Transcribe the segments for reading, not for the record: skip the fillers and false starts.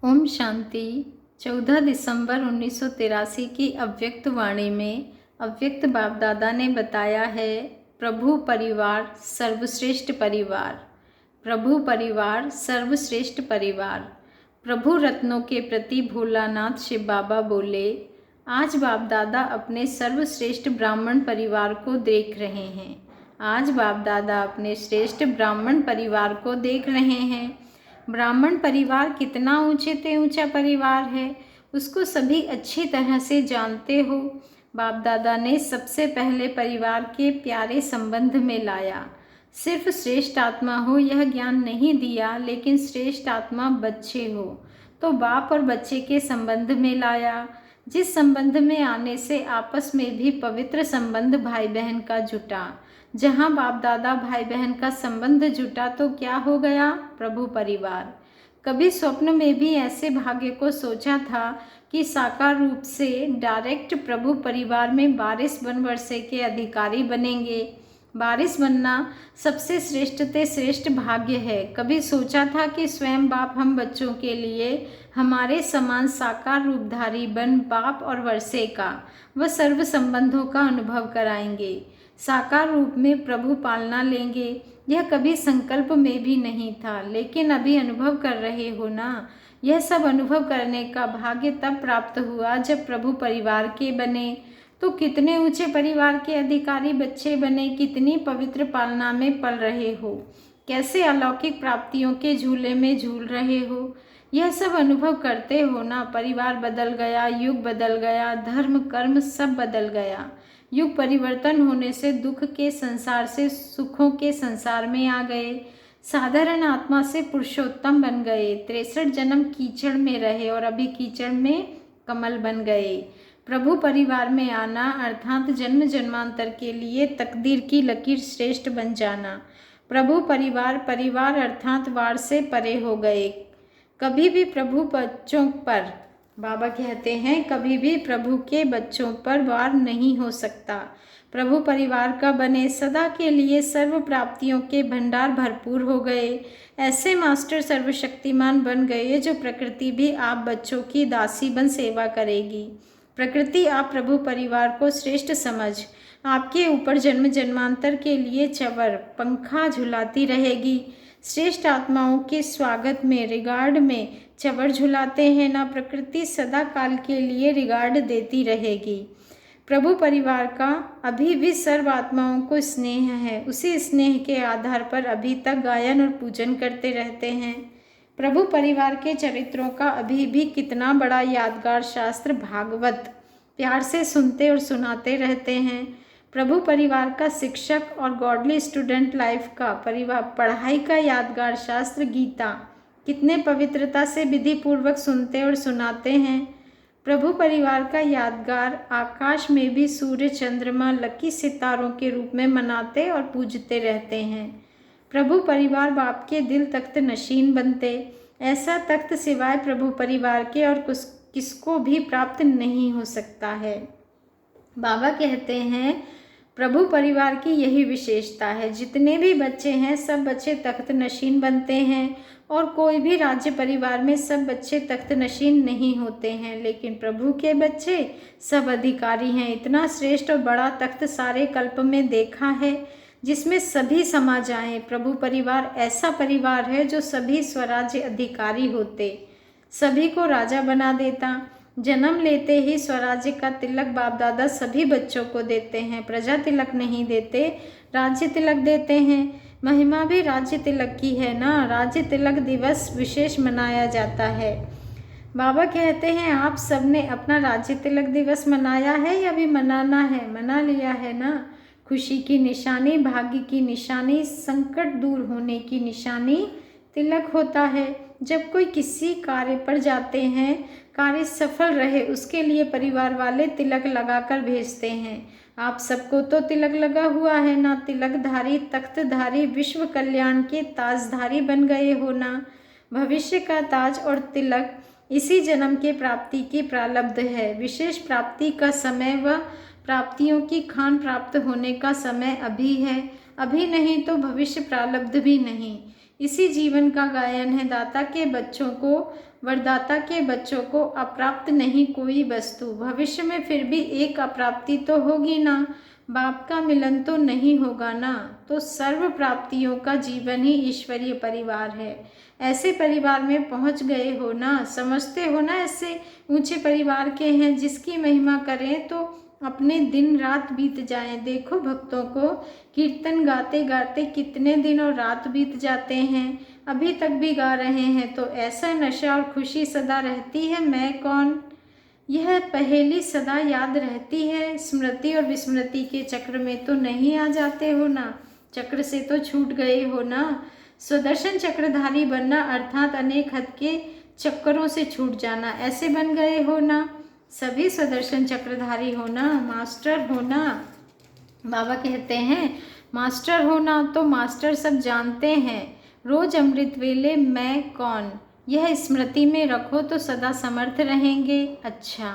ओम शांति। 14 दिसंबर 1983 की अव्यक्त वाणी में अव्यक्त बाप दादा ने बताया है, प्रभु परिवार सर्वश्रेष्ठ परिवार। प्रभु परिवार सर्वश्रेष्ठ परिवार। प्रभु रत्नों के प्रति भोलानाथ शिव बाबा बोले, आज बाप दादा अपने सर्वश्रेष्ठ ब्राह्मण परिवार को देख रहे हैं। आज बाप दादा अपने श्रेष्ठ ब्राह्मण परिवार को देख रहे हैं। ब्राह्मण परिवार कितना ऊंचे से ऊंचा परिवार है, उसको सभी अच्छी तरह से जानते हो। बाप दादा ने सबसे पहले परिवार के प्यारे संबंध में लाया। सिर्फ श्रेष्ठ आत्मा हो यह ज्ञान नहीं दिया, लेकिन श्रेष्ठ आत्मा बच्चे हो तो बाप और बच्चे के संबंध में लाया, जिस संबंध में आने से आपस में भी पवित्र संबंध भाई बहन का जुटा। जहाँ बाप दादा भाई बहन का संबंध जुटा तो क्या हो गया? प्रभु परिवार। कभी स्वप्न में भी ऐसे भाग्य को सोचा था कि साकार रूप से डायरेक्ट प्रभु परिवार में बारिश बन वर्षे के अधिकारी बनेंगे। बारिश बनना सबसे श्रेष्ठ से श्रेष्ठ भाग्य है। कभी सोचा था कि स्वयं बाप हम बच्चों के लिए हमारे समान साकार रूपधारी बन बाप और वर्षे का व सर्व संबंधों का अनुभव कराएंगे, साकार रूप में प्रभु पालना लेंगे। यह कभी संकल्प में भी नहीं था, लेकिन अभी अनुभव कर रहे हो ना। यह सब अनुभव करने का भाग्य तब प्राप्त हुआ जब प्रभु परिवार के बने। तो कितने ऊंचे परिवार के अधिकारी बच्चे बने, कितनी पवित्र पालना में पल रहे हो, कैसे अलौकिक प्राप्तियों के झूले में झूल रहे हो। यह सब अनुभव करते हो ना। परिवार बदल गया, युग बदल गया, धर्म कर्म सब बदल गया। युग परिवर्तन होने से दुख के संसार से सुखों के संसार में आ गए। साधारण आत्मा से पुरुषोत्तम बन गए। 63 जन्म कीचड़ में रहे और अभी कीचड़ में कमल बन गए। प्रभु परिवार में आना अर्थात जन्म जन्मांतर के लिए तकदीर की लकीर श्रेष्ठ बन जाना। प्रभु परिवार, परिवार अर्थात वार से परे हो गए। कभी भी प्रभु बच्चों पर, बाबा कहते हैं, कभी भी प्रभु के बच्चों पर वार नहीं हो सकता। प्रभु परिवार का बने, सदा के लिए सर्व प्राप्तियों के भंडार भरपूर हो गए। ऐसे मास्टर सर्वशक्तिमान बन गए जो प्रकृति भी आप बच्चों की दासी बन सेवा करेगी। प्रकृति आप प्रभु परिवार को श्रेष्ठ समझ आपके ऊपर जन्म जन्मांतर के लिए चवर पंखा झुलाती रहेगी। श्रेष्ठ आत्माओं के स्वागत में, रिगार्ड में चवर झुलाते हैं ना। प्रकृति सदा काल के लिए रिगार्ड देती रहेगी। प्रभु परिवार का अभी भी सर्व आत्माओं को स्नेह है। उसी स्नेह के आधार पर अभी तक गायन और पूजन करते रहते हैं। प्रभु परिवार के चरित्रों का अभी भी कितना बड़ा यादगार शास्त्र भागवत प्यार से सुनते और सुनाते रहते हैं। प्रभु परिवार का शिक्षक और गॉडली स्टूडेंट लाइफ का परिवार पढ़ाई का यादगार शास्त्र गीता कितने पवित्रता से विधि पूर्वक सुनते और सुनाते हैं। प्रभु परिवार का यादगार आकाश में भी सूर्य चंद्रमा लकी सितारों के रूप में मनाते और पूजते रहते हैं। प्रभु परिवार बाप के दिल तख्त नशीन बनते। ऐसा तख्त सिवाय प्रभु परिवार के और किसको भी प्राप्त नहीं हो सकता है। बाबा कहते हैं, प्रभु परिवार की यही विशेषता है। जितने भी बच्चे हैं सब बच्चे तख्त नशीन बनते हैं, और कोई भी राज्य परिवार में सब बच्चे तख्त नशीन नहीं होते हैं, लेकिन प्रभु के बच्चे सब अधिकारी हैं। इतना श्रेष्ठ और बड़ा तख्त सारे कल्प में देखा है जिसमें सभी समा जाएं। प्रभु परिवार ऐसा परिवार है जो सभी स्वराज्य अधिकारी होते, सभी को राजा बना देता। जन्म लेते ही स्वराज्य का तिलक बाप दादा सभी बच्चों को देते हैं। प्रजा तिलक नहीं देते, राज्य तिलक देते हैं। महिमा भी राज्य तिलक की है ना। राज्य तिलक दिवस विशेष मनाया जाता है। बाबा कहते हैं, आप सबने अपना राज्य तिलक दिवस मनाया है या भी मनाना है? मना लिया है ना। खुशी की निशानी, भाग्य की निशानी, संकट दूर होने की निशानी तिलक होता है। जब कोई किसी कार्य पर जाते हैं, कार्य सफल रहे उसके लिए परिवार वाले तिलक लगाकर भेजते हैं। आप सबको तो तिलक लगा हुआ है ना। तिलकधारी, तख्तधारी, विश्व कल्याण के ताजधारी बन गए हो ना। भविष्य का ताज और तिलक इसी जन्म के प्राप्ति की प्रारब्ध है। विशेष प्राप्ति का समय व प्राप्तियों की खान प्राप्त होने का समय अभी है। अभी नहीं तो भविष्य प्रारब्ध भी नहीं। इसी जीवन का गायन है। वरदाता के बच्चों को अप्राप्त नहीं कोई वस्तु। भविष्य में फिर भी एक अप्राप्ति तो होगी ना, बाप का मिलन तो नहीं होगा ना। तो सर्व प्राप्तियों का जीवन ही ईश्वरीय परिवार है। ऐसे परिवार में पहुंच गए हो ना, समझते हो ना, ऐसे ऊंचे परिवार के हैं जिसकी महिमा करें तो अपने दिन रात बीत जाएं। देखो भक्तों को कीर्तन गाते गाते कितने दिन और रात बीत जाते हैं, अभी तक भी गा रहे हैं। तो ऐसा नशा और खुशी सदा रहती है, मैं कौन, यह पहेली सदा याद रहती है। स्मृति और विस्मृति के चक्र में तो नहीं आ जाते हो ना, चक्र से तो छूट गए हो ना। स्वदर्शन चक्रधारी बनना अर्थात अनेक हद के चक्करों से छूट जाना, ऐसे बन गए हो ना। सभी स्वदर्शन चक्रधारी होना, मास्टर होना। बाबा कहते हैं मास्टर होना तो मास्टर सब जानते हैं। रोज अमृत वेले मैं कौन, यह स्मृति में रखो तो सदा समर्थ रहेंगे। अच्छा,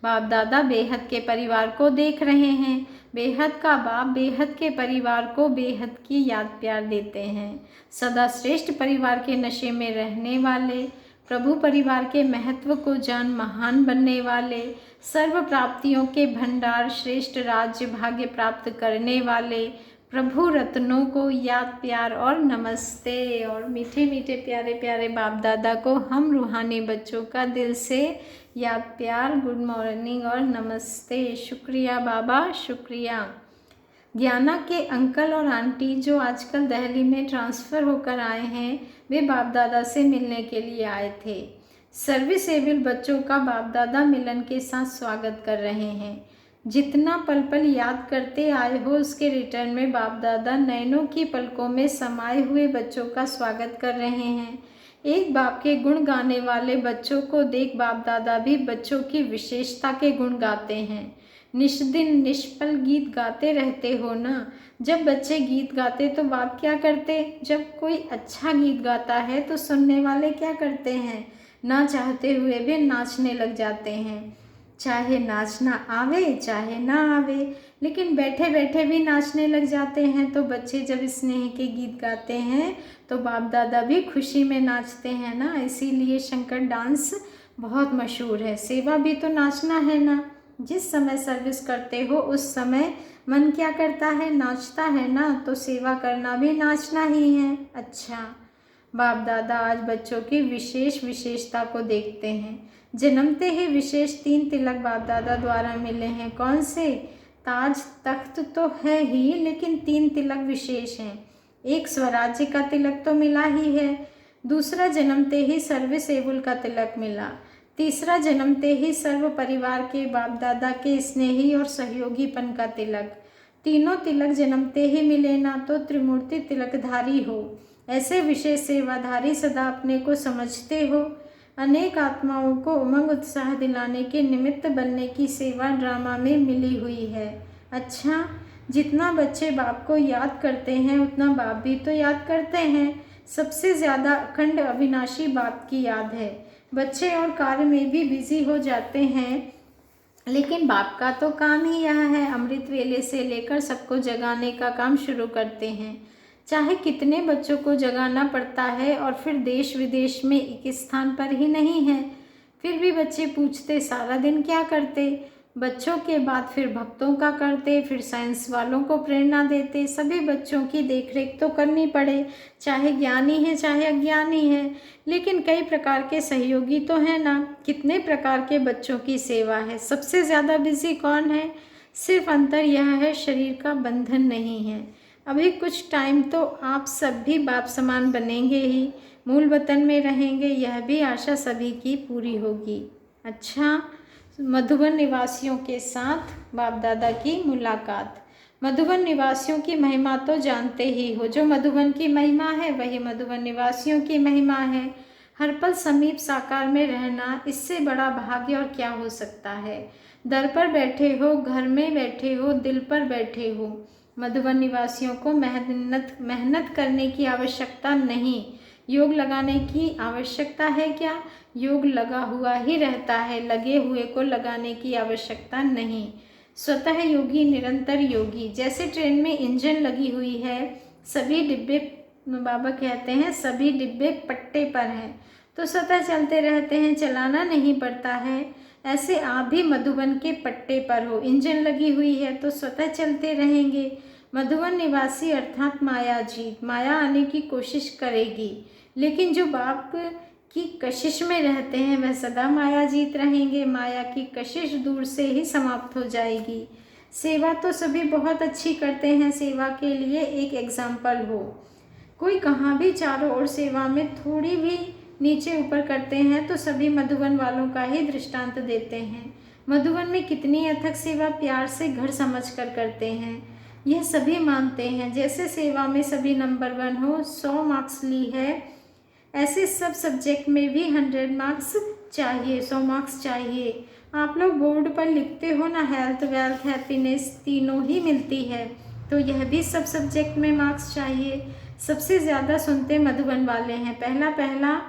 बाप दादा बेहद के परिवार को देख रहे हैं। बेहद का बाप बेहद के परिवार को बेहद की याद प्यार देते हैं। सदा श्रेष्ठ परिवार के नशे में रहने वाले, प्रभु परिवार के महत्व को जान महान बनने वाले, सर्व प्राप्तियों के भंडार श्रेष्ठ राज्य भाग्य प्राप्त करने वाले प्रभु रत्नों को याद प्यार और नमस्ते। और मीठे मीठे प्यारे प्यारे बाप दादा को हम रूहानी बच्चों का दिल से याद प्यार, गुड मॉर्निंग और नमस्ते। शुक्रिया बाबा, शुक्रिया। ज्ञाना के अंकल और आंटी जो आजकल दिल्ली में ट्रांसफ़र होकर आए हैं, वे बाप दादा से मिलने के लिए आए थे। सर्विसेबल बच्चों का बाप दादा मिलन के साथ स्वागत कर रहे हैं। जितना पल पल याद करते आए हो उसके रिटर्न में बाप दादा नयनों की पलकों में समाये हुए बच्चों का स्वागत कर रहे हैं। एक बाप के गुण गाने वाले बच्चों को देख बाप दादा भी बच्चों की विशेषता के गुण गाते हैं। निष्दिन निष्फल गीत गाते रहते हो ना। जब बच्चे गीत गाते तो बाप क्या करते, जब कोई अच्छा गीत गाता है तो सुनने वाले क्या करते हैं, ना चाहते हुए भी नाचने लग जाते हैं। चाहे नाचना आवे चाहे ना आवे, लेकिन बैठे बैठे भी नाचने लग जाते हैं। तो बच्चे जब स्नेह के गीत गाते हैं तो बाप दादा भी खुशी में नाचते हैं ना। इसीलिए शंकर डांस बहुत मशहूर है। सेवा भी तो नाचना है ना। जिस समय सर्विस करते हो उस समय मन क्या करता है, नाचता है ना। तो सेवा करना भी नाचना ही है। अच्छा, बाप दादा आज बच्चों की विशेषता को देखते हैं। जन्मते ही विशेष 3 तिलक बाप दादा द्वारा मिले हैं। कौन से? ताज तख्त तो है ही, लेकिन 3 तिलक विशेष हैं। एक स्वराज्य का तिलक तो मिला ही है, दूसरा जन्मते ही सर्विसेबल का तिलक मिला, तीसरा जन्मते ही सर्व परिवार के बाप दादा के स्नेही और सहयोगीपन का तिलक। तीनों तिलक जन्मते ही मिले ना तो त्रिमूर्ति तिलकधारी हो। ऐसे विशेष सेवाधारी सदा अपने को समझते हो। अनेक आत्माओं को उमंग उत्साह दिलाने के निमित्त बनने की सेवा ड्रामा में मिली हुई है। अच्छा, जितना बच्चे बाप को याद करते हैं उतना बाप भी तो याद करते हैं। सबसे ज़्यादा अखंड अविनाशी बाप की याद है। बच्चे और कार्य में भी बिजी हो जाते हैं, लेकिन बाप का तो काम ही यह है। अमृत वेले से लेकर सबको जगाने का काम शुरू करते हैं। चाहे कितने बच्चों को जगाना पड़ता है और फिर देश विदेश में एक स्थान पर ही नहीं है, फिर भी बच्चे पूछते सारा दिन क्या करते। बच्चों के बाद फिर भक्तों का करते, फिर साइंस वालों को प्रेरणा देते। सभी बच्चों की देखरेख तो करनी पड़े, चाहे ज्ञानी है चाहे अज्ञानी है, लेकिन कई प्रकार के सहयोगी तो हैं ना। कितने प्रकार के बच्चों की सेवा है। सबसे ज़्यादा बिजी कौन है? सिर्फ अंतर यह है शरीर का बंधन नहीं है। अभी कुछ टाइम तो आप सब भी बाप समान बनेंगे ही, मूल वतन में रहेंगे, यह भी आशा सभी की पूरी होगी। अच्छा, मधुबन निवासियों के साथ बाप दादा की मुलाकात। मधुबन निवासियों की महिमा तो जानते ही हो। जो मधुबन की महिमा है वही मधुबन निवासियों की महिमा है। हर पल समीप साकार में रहना, इससे बड़ा भाग्य और क्या हो सकता है। दर पर बैठे हो, घर में बैठे हो, दिल पर बैठे हो। मधुबन निवासियों को मेहनत करने की आवश्यकता नहीं, योग लगाने की आवश्यकता है। क्या? योग लगा हुआ ही रहता है, लगे हुए को लगाने की आवश्यकता नहीं। स्वतः योगी निरंतर योगी। जैसे ट्रेन में इंजन लगी हुई है, सभी डिब्बे बाबा कहते हैं सभी डिब्बे पट्टे पर हैं, तो स्वतः चलते रहते हैं, चलाना नहीं पड़ता है। ऐसे आप भी मधुबन के पट्टे पर हो, इंजन लगी हुई है तो स्वतः चलते रहेंगे। मधुबन निवासी अर्थात माया जीत, माया आने की कोशिश करेगी, लेकिन जो बाप की कशिश में रहते हैं वह सदा माया जीत रहेंगे। माया की कशिश दूर से ही समाप्त हो जाएगी। सेवा तो सभी बहुत अच्छी करते हैं, सेवा के लिए एक एग्जाम्पल हो। कोई कहाँ भी चारों ओर सेवा में थोड़ी भी नीचे ऊपर करते हैं तो सभी मधुबन वालों का ही दृष्टांत देते हैं। मधुबन में कितनी अथक सेवा प्यार से घर समझ कर करते हैं, यह सभी मानते हैं। जैसे सेवा में सभी नंबर 1 हो, 100 मार्क्स ली है, ऐसे सब सब्जेक्ट में भी 100 मार्क्स चाहिए, 100 मार्क्स चाहिए। आप लोग बोर्ड पर लिखते हो ना, हेल्थ वेल्थ हैप्पीनेस तीनों ही मिलती है, तो यह भी सब सब्जेक्ट में मार्क्स चाहिए। सबसे ज़्यादा सुनते मधुबन वाले हैं। पहला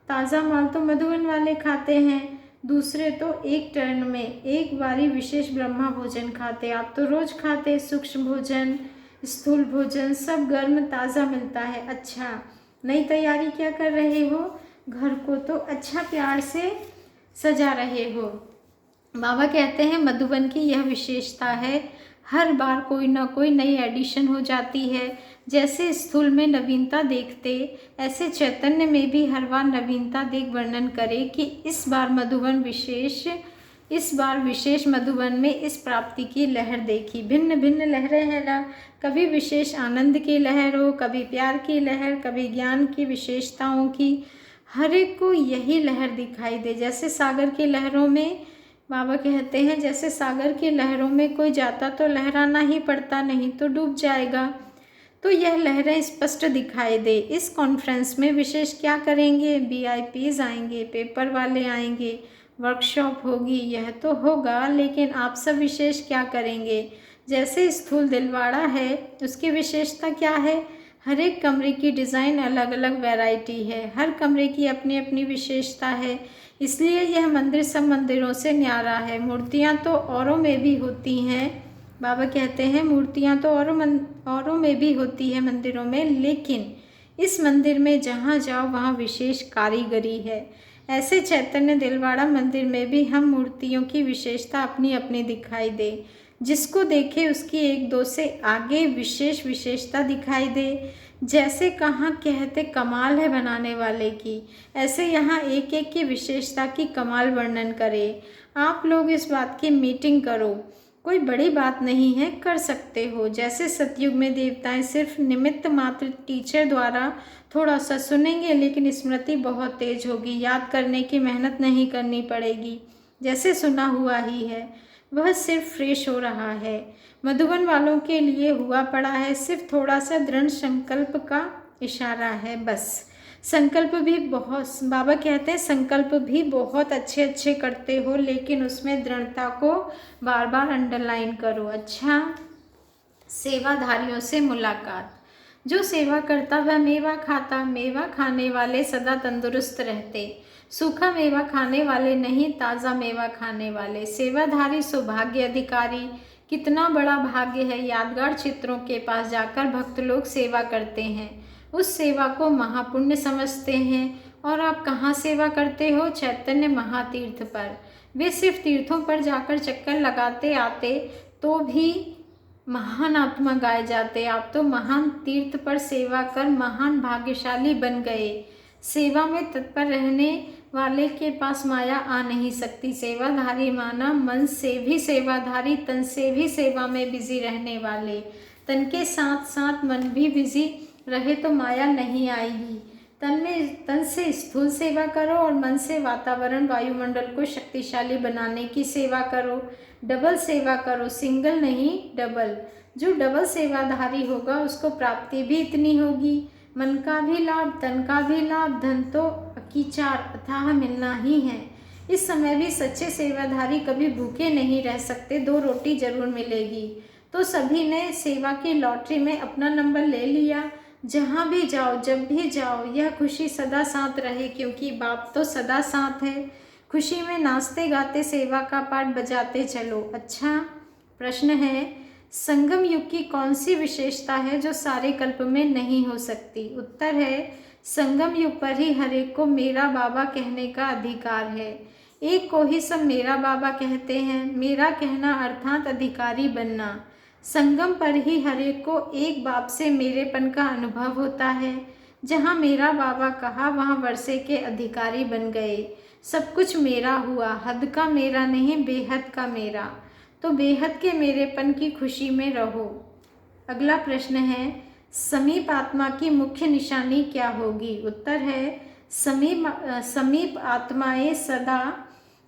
ताज़ा माल तो मधुबन वाले खाते हैं, दूसरे तो एक टर्न में एक बारी विशेष ब्रह्मा भोजन खाते। आप तो रोज़ खाते, सूक्ष्म भोजन, स्थूल भोजन सब गर्म ताज़ा मिलता है। अच्छा, नई तैयारी क्या कर रहे हो? घर को तो अच्छा प्यार से सजा रहे हो। बाबा कहते हैं मधुबन की यह विशेषता है, हर बार कोई ना कोई नई एडिशन हो जाती है। जैसे स्थूल में नवीनता देखते, ऐसे चैतन्य में भी हर बार नवीनता देख वर्णन करे कि इस बार विशेष मधुबन में इस प्राप्ति की लहर देखी। भिन्न भिन्न लहरें हैं ना, कभी विशेष आनंद की लहर हो, कभी प्यार की लहर, कभी ज्ञान की विशेषताओं की, हर एक को यही लहर दिखाई दे। जैसे सागर की लहरों में बाबा कहते हैं, जैसे सागर की लहरों में कोई जाता तो लहराना ही पड़ता, नहीं तो डूब जाएगा। तो यह लहरें स्पष्ट दिखाई दे। इस कॉन्फ्रेंस में विशेष क्या करेंगे? VIPs आएंगे, पेपर वाले आएंगे, वर्कशॉप होगी, यह तो होगा, लेकिन आप सब विशेष क्या करेंगे? जैसे स्थूल दिलवाड़ा है, उसकी विशेषता क्या है? हर एक कमरे की डिज़ाइन अलग अलग वैरायटी है, हर कमरे की अपनी अपनी विशेषता है, इसलिए यह मंदिर सब मंदिरों से न्यारा है। मूर्तियाँ तो औरों में भी होती हैं, बाबा कहते हैं मूर्तियाँ तो औरों में भी होती है मंदिरों में, लेकिन इस मंदिर में जहाँ जाओ वहाँ विशेष कारीगरी है। ऐसे चैतन्य दिलवाड़ा मंदिर में भी हम मूर्तियों की विशेषता अपनी अपनी दिखाई दे। जिसको देखे उसकी एक दो से आगे विशेष विशेषता दिखाई दे। जैसे कहाँ कहते कमाल है बनाने वाले की, ऐसे यहाँ एक एक की विशेषता की कमाल वर्णन करे। आप लोग इस बात की मीटिंग करो, कोई बड़ी बात नहीं है, कर सकते हो। जैसे सतयुग में देवताएं सिर्फ निमित्त मात्र टीचर द्वारा थोड़ा सा सुनेंगे, लेकिन स्मृति बहुत तेज होगी, याद करने की मेहनत नहीं करनी पड़ेगी, जैसे सुना हुआ ही है, वह सिर्फ फ्रेश हो रहा है। मधुबन वालों के लिए हुआ पड़ा है, सिर्फ थोड़ा सा दृढ़ संकल्प का इशारा है बस। संकल्प भी बहुत, बाबा कहते हैं संकल्प भी बहुत अच्छे अच्छे करते हो, लेकिन उसमें दृढ़ता को बार बार अंडरलाइन करो। अच्छा, सेवाधारियों से मुलाकात। जो सेवा करता वह मेवा खाता, मेवा खाने वाले सदा तंदुरुस्त रहते, सूखा मेवा खाने वाले नहीं, ताज़ा मेवा खाने वाले। सेवाधारी सौभाग्य अधिकारी, कितना बड़ा भाग्य है। यादगार चित्रों के पास जाकर भक्त लोग सेवा करते हैं, उस सेवा को महापुण्य समझते हैं। और आप कहाँ सेवा करते हो? चैतन्य महातीर्थ पर। वे सिर्फ तीर्थों पर जाकर चक्कर लगाते आते तो भी महान आत्मा गाए जाते, आप तो महान तीर्थ पर सेवा कर महान भाग्यशाली बन गए। सेवा में तत्पर रहने वाले के पास माया आ नहीं सकती। सेवाधारी माना मन से भी सेवाधारी, तन से भी सेवा में बिजी रहने वाले। तन के साथ साथ मन भी बिजी रहे तो माया नहीं आएगी। तन से स्थूल सेवा करो और मन से वातावरण वायुमंडल को शक्तिशाली बनाने की सेवा करो। डबल सेवा करो, सिंगल नहीं डबल। जो डबल सेवाधारी होगा उसको प्राप्ति भी इतनी होगी, मन का भी लाभ, तन का भी लाभ, धन तो अकीचार अथाह मिलना ही है। इस समय भी सच्चे सेवाधारी कभी भूखे नहीं रह सकते, 2 रोटी जरूर मिलेगी। तो सभी ने सेवा की लॉटरी में अपना नंबर ले लिया। जहाँ भी जाओ, जब भी जाओ, यह खुशी सदा साथ रहे, क्योंकि बाप तो सदा साथ है। खुशी में नाचते गाते सेवा का पाठ बजाते चलो। अच्छा, प्रश्न है, संगम युग की कौन सी विशेषता है जो सारे कल्प में नहीं हो सकती? उत्तर है, संगम युग पर ही हर एक को मेरा बाबा कहने का अधिकार है। एक को ही सब मेरा बाबा कहते हैं। मेरा कहना अर्थात अधिकारी बनना। संगम पर ही हर एक को एक बाप से मेरेपन का अनुभव होता है। जहाँ मेरा बाबा कहा वहाँ वर्षे के अधिकारी बन गए। सब कुछ मेरा हुआ, हद का मेरा नहीं, बेहद का मेरा। तो बेहद के मेरेपन की खुशी में रहो। अगला प्रश्न है, समीप आत्मा की मुख्य निशानी क्या होगी? उत्तर है, समीप आत्माएं सदा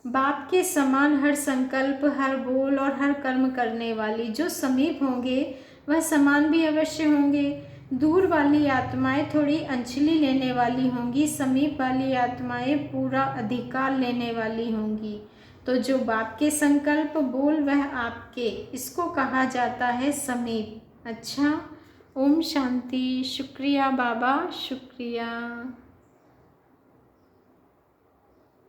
बाप के समान हर संकल्प, हर बोल और हर कर्म करने वाली। जो समीप होंगे वह समान भी अवश्य होंगे। दूर वाली आत्माएं थोड़ी अंजलि लेने वाली होंगी, समीप वाली आत्माएं पूरा अधिकार लेने वाली होंगी। तो जो बाप के संकल्प बोल वह आपके, इसको कहा जाता है समीप। अच्छा, ओम शांति। शुक्रिया बाबा, शुक्रिया।